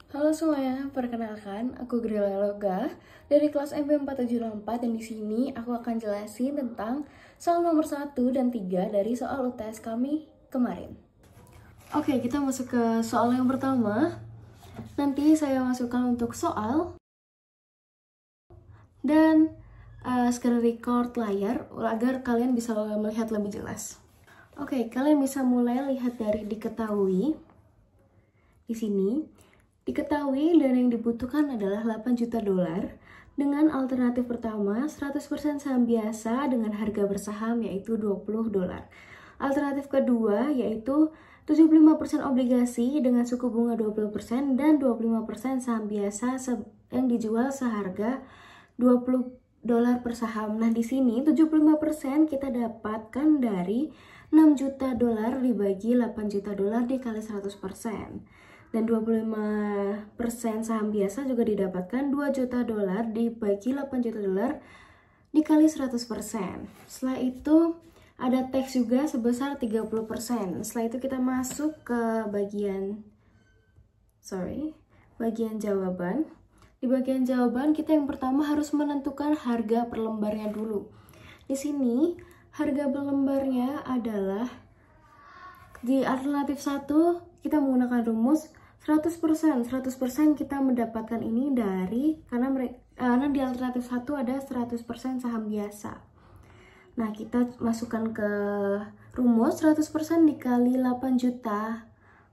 Halo semuanya, perkenalkan aku Grilla Loga dari kelas MP4764 dan di sini aku akan jelasin tentang soal nomor 1 dan 3 dari soal UTS kami kemarin. Oke, kita masuk ke soal yang pertama. Nanti saya masukkan untuk soal dan screen record layar agar kalian bisa melihat lebih jelas. Oke, kalian bisa mulai lihat dari diketahui. Di sini diketahui dana yang dibutuhkan adalah 8 juta dolar dengan alternatif pertama 100% saham biasa dengan harga bersaham yaitu 20 dolar. Alternatif kedua yaitu 75% obligasi dengan suku bunga 20% dan 25% saham biasa yang dijual seharga 20 dolar per saham. Nah, di sini 75% kita dapatkan dari 6 juta dolar dibagi 8 juta dolar dikali 100%. Dan 25% saham biasa juga didapatkan 2 juta dolar dibagi 8 juta dolar dikali 100%. Setelah itu ada teks juga sebesar 30%. Setelah itu kita masuk ke bagian jawaban. Di bagian jawaban kita yang pertama harus menentukan harga per lembarnya dulu. Di sini harga per lembarnya adalah di alternatif 1 kita menggunakan rumus 100%. 100% kita mendapatkan ini dari karena di alternatif 1 ada 100% saham biasa. Nah, kita masukkan ke rumus 100% dikali 8 juta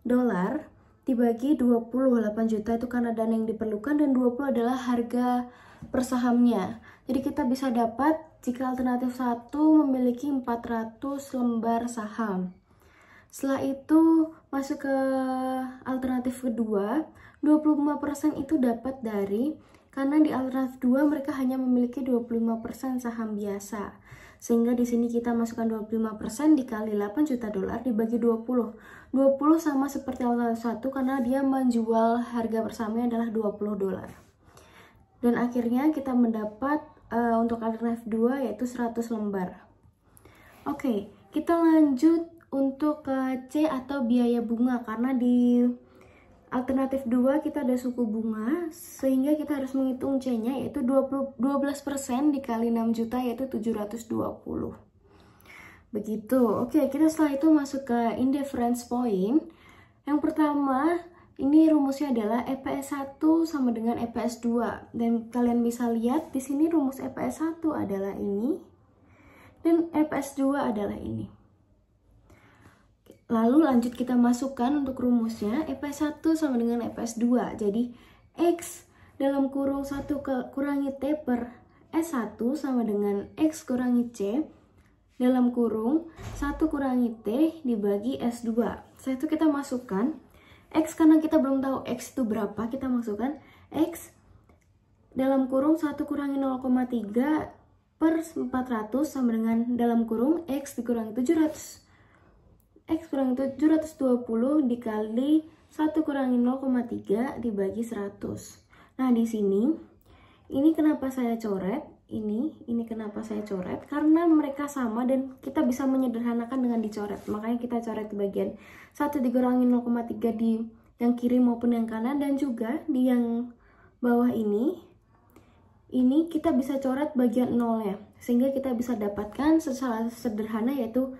dolar dibagi 20. 8 juta itu karena dana yang diperlukan dan 20 adalah harga per sahamnya. Jadi kita bisa dapat jika alternatif 1 memiliki 400 lembar saham. Setelah itu masuk ke alternatif kedua, 25% itu dapat dari karena di alternatif 2 mereka hanya memiliki 25% saham biasa. Sehingga di sini kita masukkan 25% dikali 8 juta dolar dibagi 20. 20 sama seperti alternatif 1 karena dia menjual harga persamanya adalah 20 dolar. Dan akhirnya kita mendapat untuk alternatif 2 yaitu 100 lembar. Oke, kita lanjut untuk ke C atau biaya bunga karena di alternatif 2 kita ada suku bunga sehingga kita harus menghitung C-nya yaitu 12% dikali 6 juta yaitu 720. Begitu. Oke, kita setelah itu masuk ke indifference point. Yang pertama, ini rumusnya adalah EPS 1 sama dengan EPS 2 dan kalian bisa lihat di sini rumus EPS 1 adalah ini dan EPS 2 adalah ini. Lalu lanjut kita masukkan untuk rumusnya EPS 1 sama dengan EPS 2. Jadi X dalam kurung 1 kurangi T per S1 sama dengan X kurangi C dalam kurung 1 kurangi T dibagi S2. Setelah itu kita masukkan X karena kita belum tahu X itu berapa, kita masukkan X dalam kurung 1 kurangi 0,3 per 400 sama dengan dalam kurung X dikurangi 700. X kurangi 720 dikali 1 kurangi 0,3 dibagi 100. Nah, di sini ini kenapa saya coret? Ini kenapa saya coret? Karena mereka sama dan kita bisa menyederhanakan dengan dicoret. Makanya kita coret di bagian 1 dikurangi 0,3 di yang kiri maupun yang kanan dan juga di yang bawah ini kita bisa coret bagian 0-nya. Sehingga kita bisa dapatkan secara sederhana yaitu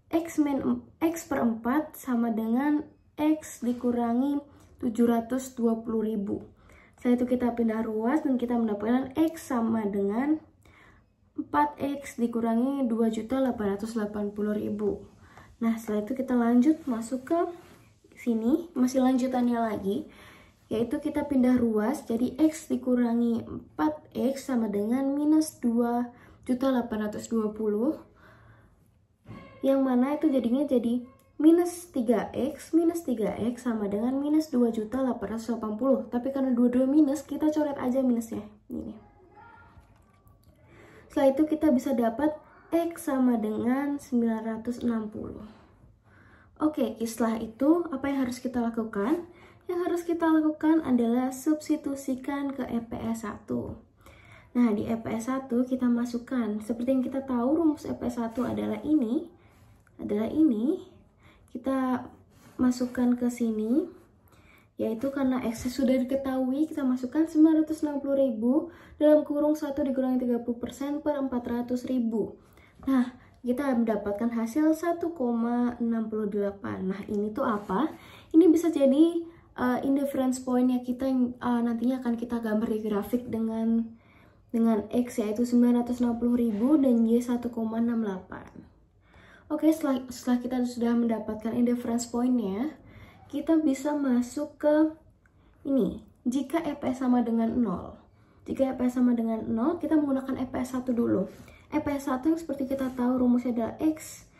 X per 4 sama dengan X dikurangi 720.000. Setelah itu kita pindah ruas dan kita mendapatkan X sama dengan 4X dikurangi 2.880.000. Nah, setelah itu kita lanjut masuk ke sini, masih lanjutannya lagi, yaitu kita pindah ruas, jadi X dikurangi 4X sama dengan minus 2.820.000. Yang mana itu jadinya jadi minus 3x sama dengan minus 2.880. Tapi karena dua-dua minus, kita coret aja minusnya. Ini. Setelah itu kita bisa dapat x sama dengan 960. Oke, setelah itu apa yang harus kita lakukan? Yang harus kita lakukan adalah substitusikan ke EPS 1. Nah, di EPS 1 kita masukkan, seperti yang kita tahu rumus EPS 1 adalah ini. Kita masukkan ke sini Yaitu karena X sudah diketahui, kita masukkan 960.000 dalam kurung 1 dikurangi 30% per 400.000. Nah, kita mendapatkan hasil 1,68. Nah, ini tuh apa? Ini bisa jadi indifference point-nya kita yang nantinya akan kita gambar di grafik dengan X yaitu 960.000 dan Y 1,68. Oke, setelah kita sudah mendapatkan indifference point-nya, kita bisa masuk ke ini. Jika EPS sama dengan 0. Jika EPS sama dengan 0, kita menggunakan EPS 1 dulu. EPS 1 yang seperti kita tahu rumusnya adalah X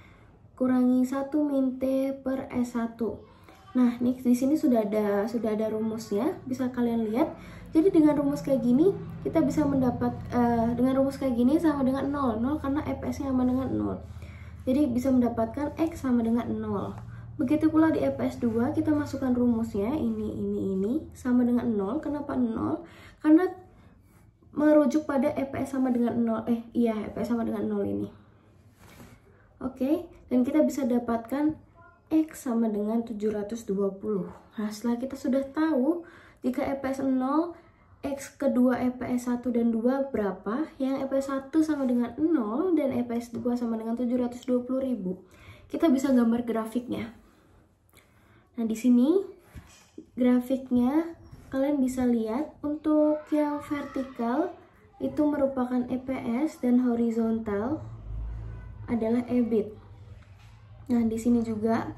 kurangi 1 min T per S1. Nah, nih di sini sudah ada rumusnya, bisa kalian lihat. Jadi dengan rumus kayak gini, kita bisa mendapat dengan rumus kayak gini sama dengan 0 karena EPS-nya sama dengan 0. Jadi bisa mendapatkan X sama dengan 0. Begitu pula di EPS 2, kita masukkan rumusnya ini sama dengan 0. Kenapa 0? Karena merujuk pada EPS sama dengan 0. EPS sama dengan 0 ini. Oke, dan kita bisa dapatkan X sama dengan 720. Nah, setelah kita sudah tahu jika EPS 0, X kedua EPS 1 dan 2 berapa, yang EPS 1 sama dengan 0 dan EPS 2 sama dengan 720.000, kita bisa gambar grafiknya. Nah, di sini grafiknya kalian bisa lihat untuk yang vertikal itu merupakan EPS dan horizontal adalah EBIT. Nah, di sini juga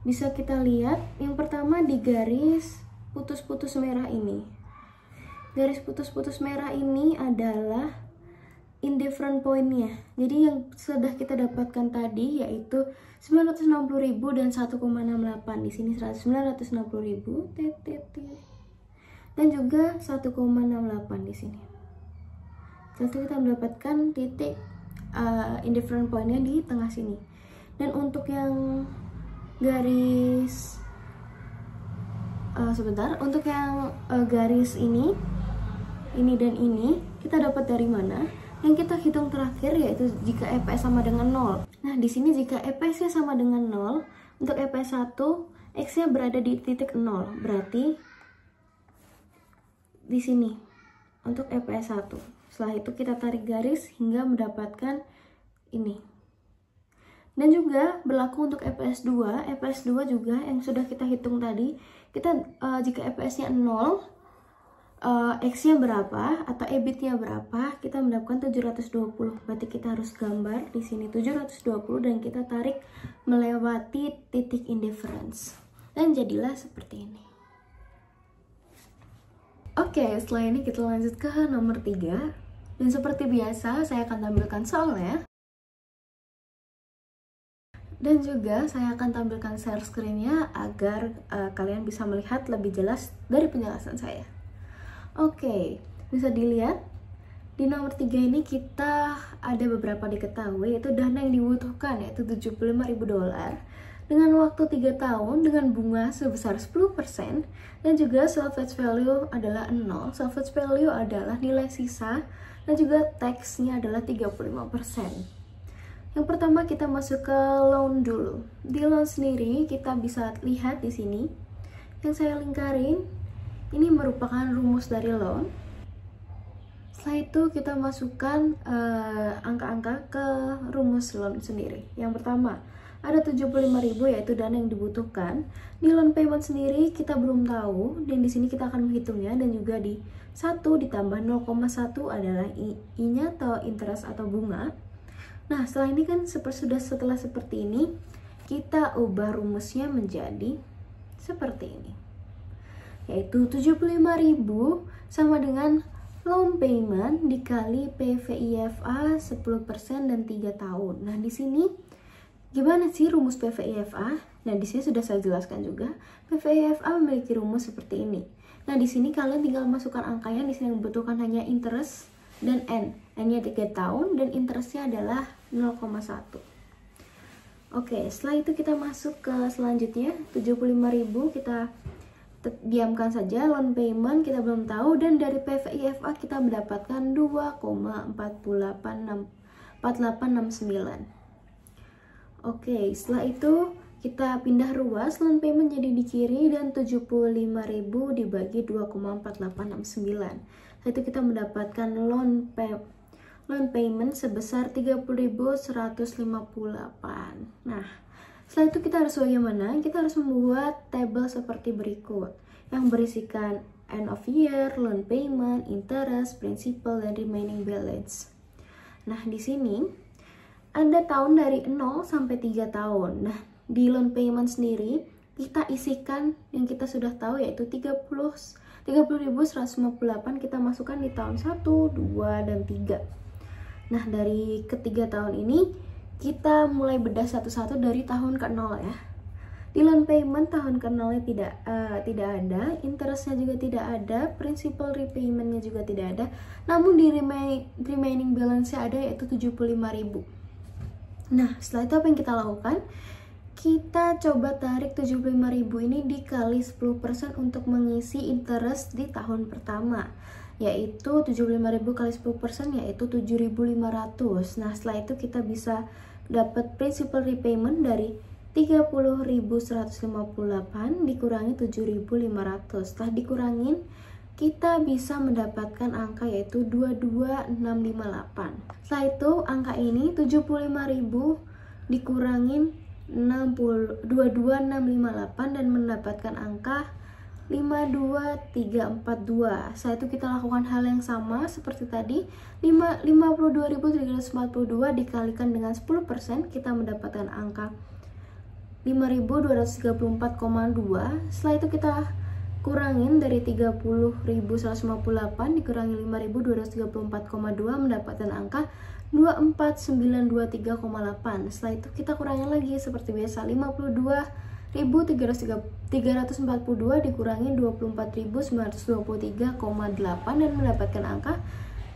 bisa kita lihat yang pertama di garis putus-putus merah ini. Garis putus-putus merah ini adalah indifferent point-nya. Jadi yang sudah kita dapatkan tadi yaitu 960.000 dan 1,68. Di sini 960.000 dan juga 1,68 di sini. Setelah kita mendapatkan titik indifferent point-nya di tengah sini. Dan untuk yang garis untuk yang garis ini dan ini kita dapat dari mana? Yang kita hitung terakhir yaitu jika EPS sama dengan 0. Nah, di sini jika EPS-nya sama dengan 0, untuk EPS 1, X-nya berada di titik 0. Berarti di sini untuk EPS 1. Setelah itu kita tarik garis hingga mendapatkan ini. Dan juga berlaku untuk EPS 2. EPS 2 juga yang sudah kita hitung tadi. Kita jika EPS-nya 0, X-nya berapa atau EBIT-nya berapa, kita mendapatkan 720. Berarti kita harus gambar di sini 720 dan kita tarik melewati titik indifference. Dan jadilah seperti ini. Oke, setelah ini kita lanjut ke nomor 3. Dan seperti biasa, saya akan tampilkan soalnya. Dan juga saya akan tampilkan share screen-nya agar kalian bisa melihat lebih jelas dari penjelasan saya. Oke, bisa dilihat di nomor 3 ini kita ada beberapa diketahui, yaitu dana yang dibutuhkan yaitu $75.000 dengan waktu 3 tahun dengan bunga sebesar 10% dan juga salvage value adalah 0. Salvage value adalah nilai sisa dan juga tax-nya adalah 35%. Yang pertama kita masuk ke loan dulu. Di loan sendiri kita bisa lihat di sini yang saya lingkarin ini merupakan rumus dari loan. Setelah itu kita masukkan angka-angka ke rumus loan sendiri. Yang pertama ada 75.000 yaitu dana yang dibutuhkan. Di loan payment sendiri kita belum tahu dan di sini kita akan menghitungnya, dan juga di 1 ditambah 0,1 adalah I-nya atau interest atau bunga. Nah, setelah ini kan setelah seperti ini kita ubah rumusnya menjadi seperti ini. Yaitu 75.000 sama dengan loan payment dikali PVIFA 10% dan 3 tahun. Nah, di sini gimana sih rumus PVIFA? Nah, di sini sudah saya jelaskan juga. PVIFA memiliki rumus seperti ini. Nah, di sini kalian tinggal masukkan angkanya. Di sini yang membutuhkan hanya interest dan N. N-nya 3 tahun dan interestnya adalah 0,1. Oke, setelah itu kita masuk ke selanjutnya. 75.000 kita diamkan saja, loan payment kita belum tahu, dan dari PVIFA kita mendapatkan 2,4869. Oke, setelah itu Kita pindah ruas, loan payment jadi di kiri dan 75.000 dibagi 2,4869. Setelah itu kita mendapatkan loan payment sebesar 30.158. Nah, setelah itu kita harus bagaimana? Kita harus membuat tabel seperti berikut yang berisikan end of year, loan payment, interest, principal, dan remaining balance. Nah, di sini ada tahun dari 0 sampai 3 tahun. Nah, di loan payment sendiri kita isikan yang kita sudah tahu yaitu 30.158 kita masukkan di tahun 1, 2, dan 3. Nah, dari ketiga tahun ini kita mulai bedah satu-satu dari tahun ke-0 ya. Di loan payment tahun ke-0 tidak ada, interestnya juga tidak ada, principal repaymentnya juga tidak ada. Namun di remaining balance-nya ada yaitu 75.000. Nah, setelah itu apa yang kita lakukan? Kita coba tarik 75.000 ini dikali 10% untuk mengisi interest di tahun pertama, yaitu 75.000 kali 10% yaitu 7.500. Nah, setelah itu kita bisa dapat principal repayment dari 30.158 dikurangi 7.500. Setelah dikurangin, kita bisa mendapatkan angka yaitu 22658. Setelah itu angka ini 75.000 dikurangin 22658 dan mendapatkan angka 52342. Setelah itu kita lakukan hal yang sama seperti tadi, 52.342 dikalikan dengan 10%, kita mendapatkan angka 5.234,2. Setelah itu kita kurangin dari 30.158 dikurangi 5.234,2 mendapatkan angka 24923,8. Setelah itu kita kurangin lagi seperti biasa, 52.342 dikurangi 24.923,8 dan mendapatkan angka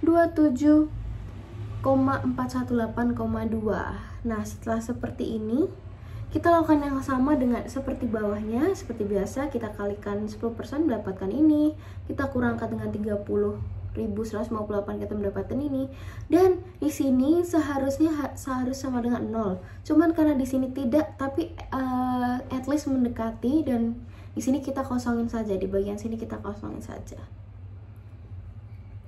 27,418,2. Nah, setelah seperti ini kita lakukan yang sama dengan seperti bawahnya. Seperti biasa kita kalikan 10% mendapatkan ini, kita kurangkan dengan 30.158 kita mendapatkan ini, dan di sini seharusnya sama dengan 0. Cuman karena di sini tidak, tapi at least mendekati, dan di sini kita kosongin saja, di bagian sini kita kosongin saja.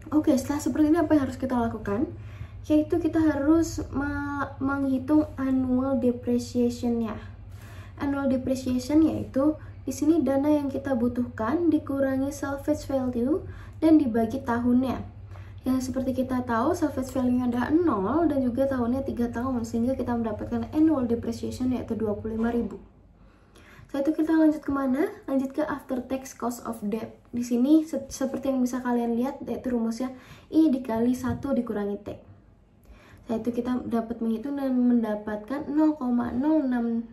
Oke, setelah seperti ini apa yang harus kita lakukan? Yaitu kita harus menghitung annual depreciation-nya. Annual depreciation yaitu di sini dana yang kita butuhkan dikurangi salvage value dan dibagi tahunnya. Yang seperti kita tahu salvage value-nya ada 0 dan juga tahunnya 3 tahun, sehingga kita mendapatkan annual depreciation yaitu 25.000. Setelah itu kita lanjut kemana? Lanjut ke after tax cost of debt. Di sini seperti yang bisa kalian lihat yaitu rumusnya I dikali 1 dikurangi T. Setelah itu kita dapat menghitung dan mendapatkan 0,065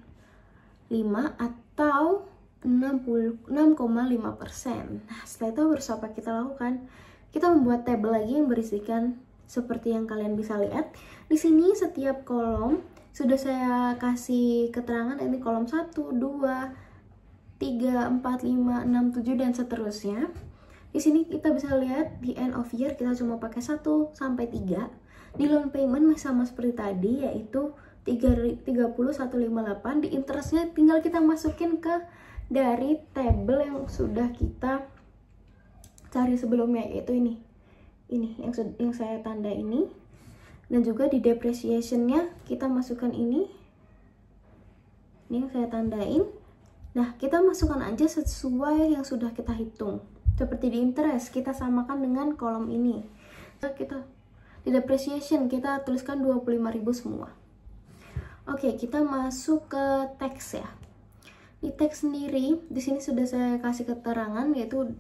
atau 6,5%. Nah, setelah itu harus apa kita lakukan? Kita membuat tabel lagi yang berisikan seperti yang kalian bisa lihat. Di sini setiap kolom sudah saya kasih keterangan, ini kolom 1, 2, 3, 4, 5, 6, 7 dan seterusnya. Di sini kita bisa lihat di end of year kita cuma pakai 1 sampai 3. Di loan payment masih sama seperti tadi yaitu 30.158. Di interestnya tinggal kita masukin ke dari tabel yang sudah kita cari sebelumnya, yaitu ini yang saya tanda ini, dan juga di depreciation-nya kita masukkan ini yang saya tandain. Nah, kita masukkan aja sesuai yang sudah kita hitung. Seperti di interest kita samakan dengan kolom ini. Kita di depreciation kita tuliskan 25.000 semua. Oke, kita masuk ke tax ya. Di tax sendiri, di sini sudah saya kasih keterangan yaitu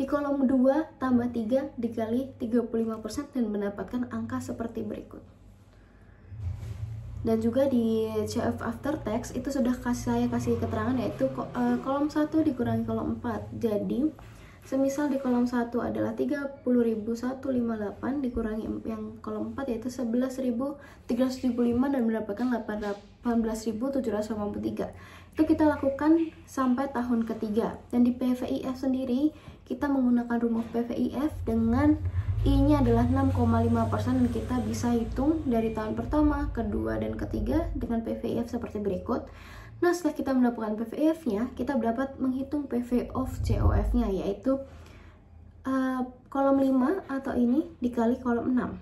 di kolom 2 tambah 3 dikali 35% dan mendapatkan angka seperti berikut. Dan juga di CF after tax itu sudah saya kasih keterangan yaitu kolom 1 dikurangi kolom 4. Jadi, semisal di kolom 1 adalah 30.158 dikurangi yang kolom 4 yaitu 11.375 dan mendapatkan 18.783. Itu kita lakukan sampai tahun ketiga. Dan di PVIF sendiri kita menggunakan rumus PVIF dengan I-nya adalah 6,5% dan kita bisa hitung dari tahun pertama, kedua, dan ketiga dengan PVIF seperti berikut. Nah, setelah kita mendapatkan PVF-nya, kita dapat menghitung PV of COF-nya, yaitu kolom 5 atau ini dikali kolom 6.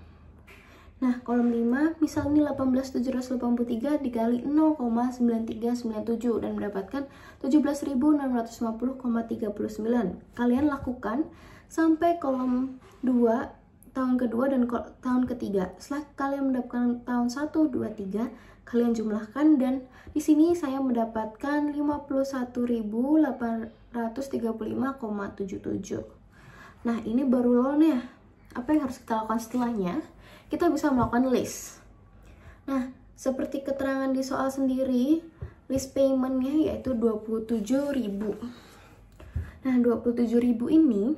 Nah, kolom 5 misalnya 18.783 dikali 0,9397 dan mendapatkan 17.650,39. Kalian lakukan sampai kolom 2 tahun kedua dan tahun ketiga. Setelah kalian mendapatkan tahun 1, 2, 3, kalian jumlahkan dan di sini saya mendapatkan 51.835,77. Nah, ini baru loannya. Apa yang harus kita lakukan setelahnya? Kita bisa melakukan list. Nah, seperti keterangan di soal sendiri, list payment-nya yaitu 27.000. Nah, 27.000 ini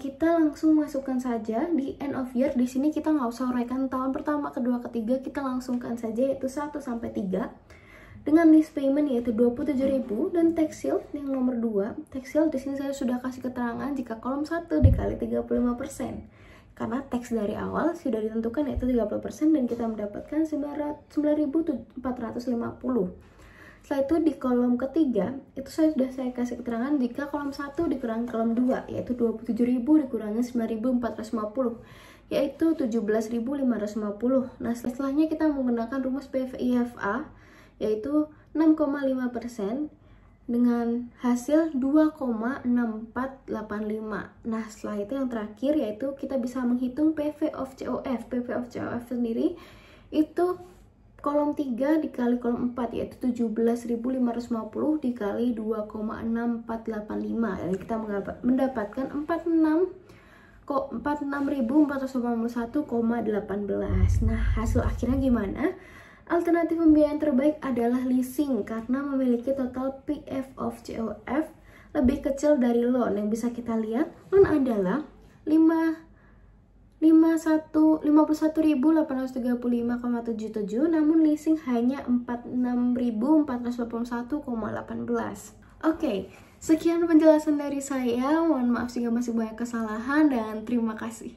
kita langsung masukkan saja di end of year. Di sini kita nggak usah uraikan tahun pertama, kedua, ketiga, kita langsungkan saja yaitu 1 sampai 3 dengan list payment yaitu 27.000 dan tax shield yang nomor 2. Tax shield di sini saya sudah kasih keterangan jika kolom 1 dikali 35%. Karena tax dari awal sudah ditentukan yaitu 30% dan kita mendapatkan 9.450. Setelah itu di kolom ketiga, itu saya kasih keterangan jika kolom 1 dikurangi kolom 2, yaitu 27.000 dikurangi 9.450, yaitu 17.550. Nah, setelahnya kita menggunakan rumus PVIFA, yaitu 6,5% dengan hasil 2,6485. Nah, setelah itu yang terakhir yaitu kita bisa menghitung PV of COF. PV of COF sendiri itu kolom 3 dikali kolom 4 yaitu 17.550 dikali 2,6485 dan kita mendapatkan 46.481,18. Nah, hasil akhirnya gimana? Alternatif pembiayaan terbaik adalah leasing karena memiliki total PF of COF lebih kecil dari loan. Yang bisa kita lihat, loan adalah 51.835,77, namun leasing hanya 46.481,18. Oke, sekian penjelasan dari saya. Mohon maaf jika masih banyak kesalahan dan terima kasih.